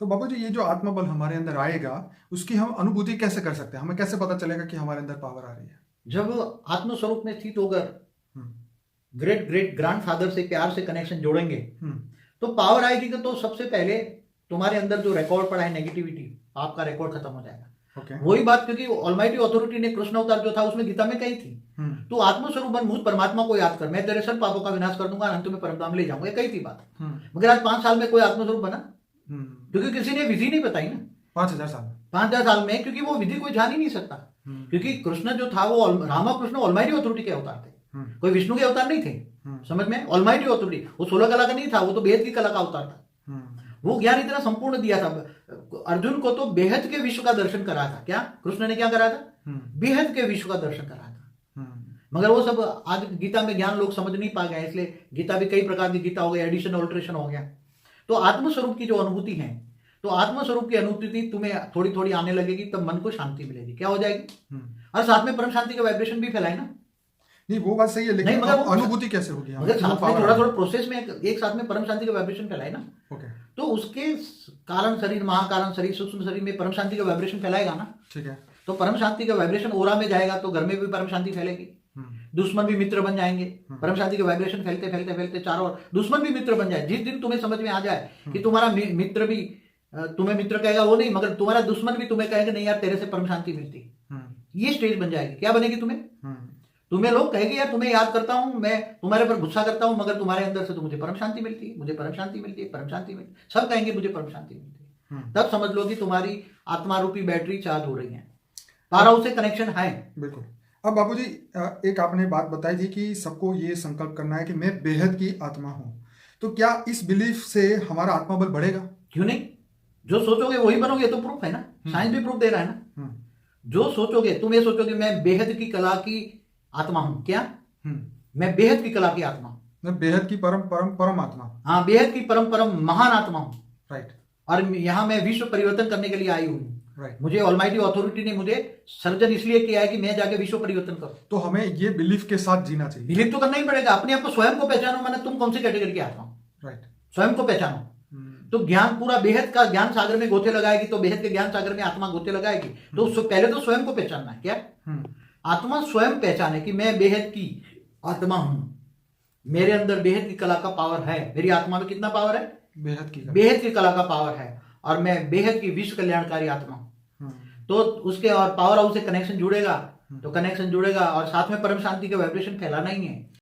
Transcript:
तो बाबू जी, ये जो आत्मबल हमारे अंदर आएगा, उसकी हम अनुभूति कैसे कर सकते हैं? हमें कैसे पता चलेगा कि हमारे अंदर पावर आ रही है? जब आत्मस्वरूप में स्थित होकर हम्म, ग्रेट ग्रेट ग्रैंडफादर से प्यार से कनेक्शन जोड़ेंगे हम्म, तो पावर आएगी। कि तो सबसे पहले तुम्हारे अंदर जो रिकॉर्ड पड़ा है नेगेटिविटी, आपका रिकॉर्ड खत्म हो जाएगा। ओके। वही बात, क्योंकि ऑलमाइटी अथॉरिटी ने कृष्ण अवतार जो था उसमें गीता में कही थी, हम्म, तू आत्मस्वरूप बन, मुझ परमात्मा को याद कर, मैं तेरे सब पापों का विनाश कर दूंगा, अंत में परमधाम ले जाऊंगा, ये कही थी बात। मगर आज 5 साल में कोई आत्मस्वरूप बना? क्योंकि किसी ने विधि नहीं बताई ना। 5000 साल में। 5000 साल में, क्योंकि वो विधि कोई जान ही नहीं सकता। क्योंकि कृष्ण जो था वो रामकृष्ण ऑलमाइटी अथॉरिटी के अवतार थे, कोई विष्णु के अवतार नहीं थे। समझ में? ऑलमाइटी अथॉरिटी, वो 16 कला का नहीं था, वो तो बेहद की कला का अवतार था। वो ज्ञान इतना संपूर्ण दिया था। अर्जुन को तो बेहद के विश्व का दर्शन करा था। क्या कृष्ण ने क्या करा था? बेहद के विश्व का दर्शन करा था। मगर वो सब आज गीता में ज्ञान लोग समझ नहीं पा गए, इसलिए गीता भी कई प्रकार की गीता हो गया, एडिशन ऑल्ट्रेशन हो गया। तो आत्मस्वरूप की जो अनुभूति है, तो आत्मस्वरूप की अनुभूति तुम्हें थोड़ी थोड़ी आने लगेगी, तब मन को शांति मिलेगी। क्या हो जाएगी? और साथ में परम शांति का वाइब्रेशन भी फैलाए ना। नहीं, वो बात सही है, लेकिन मगर अब अनुभूति कैसे होगी? मगर साथ में थोड़ा थोड़ा प्रोसेस में एक साथ में परम शांति का वाइब्रेशन फैलाए ना। ओके। तो उसके कारण शरीर, महाकारण शरीर, सूक्ष्म शरीर में परम शांति का वाइब्रेशन फैलाएगा ना। ठीक है। तो परम शांति का वाइब्रेशन ओरा में जाएगा तो घर में भी परम शांति फैलेगी। दुश्मन भी मित्र बन जाएंगे। परम शांति का वाइब्रेशन फैलते फैलते फैलते चारों ओर दुश्मन भी मित्र बन जाए। जिस दिन तुम्हें समझ में आ जाए कि तुम्हारा मित्र भी तुम्हें मित्र कहेगा वो नहीं, मगर तुम्हारा दुश्मन भी तुम्हें कहेगा नहीं यार तेरे से परम शांति मिलती, ये स्टेज बन जाएगी। क्या बनेगी? तुम्हें लोग कहेंगे यार तुम्हें याद करता हूं, मैं तुम्हारे पर गुस्सा करता हूं, मगर तुम्हारे अंदर से तो मुझे परम शांति मिलती है, मुझे परम शांति मिलती है, परम शांति मिलती है। सब कहेंगे मुझे परम शांति मिलती है। तब समझ लो कि तुम्हारी आत्मा रूपी बैटरी चार्ज हो रही है, पावर से कनेक्शन है। बिल्कुल। अब बाबूजी, एक आपने बात बताई थी कि सबको ये संकल्प करना है कि मैं बेहद की आत्मा हूं, तो क्या इस बिलीफ से हमारा आत्मबल बढ़ेगा? क्यों नहीं? जो सोचोगे वही बनोगे, तो प्रूफ है ना। साइंस भी प्रूफ दे रहा है ना। जो सोचोगे, तुम ये सोचोगे मैं बेहद की कला की आत्मा हूं। क्या? मैं बेहद की कला की आत्मा हूं, मैं बेहद की परम परम परम आत्मा। हाँ, बेहद की परम परम महान आत्मा हूं। राइट। और यहाँ मैं विश्व परिवर्तन करने के लिए आई हूँ। राइट। मुझे ऑलमाइटी अथॉरिटी ने मुझे सर्जन इसलिए किया है कि मैं जाके विश्व परिवर्तन करूं। तो हमें ये बिलीफ के साथ जीना चाहिए। बिलीव तो करना ही पड़ेगा। अपने आप को स्वयं को पहचानो, मैंने तुम कौन सी कैटेगरी की आत्मा हूं। राइट। स्वयं को पहचानो। तो ज्ञान पूरा बेहद का ज्ञान सागर में गोते लगाएगी, तो बेहद के ज्ञान सागर में आत्मा गोते लगाएगी। तो पहले तो स्वयं को पहचानना है। क्या? आत्मा स्वयं पहचाने कि मैं बेहद की आत्मा हूं, मेरे अंदर बेहद की कला का पावर है। मेरी आत्मा में कितना पावर है? बेहद की कला का पावर है। और मैं बेहद की विश्व कल्याणकारी आत्मा हूं। तो उसके और पावर हाउस से कनेक्शन जुड़ेगा, तो कनेक्शन जुड़ेगा और साथ में परम शांति का वाइब्रेशन फैलाना ही है।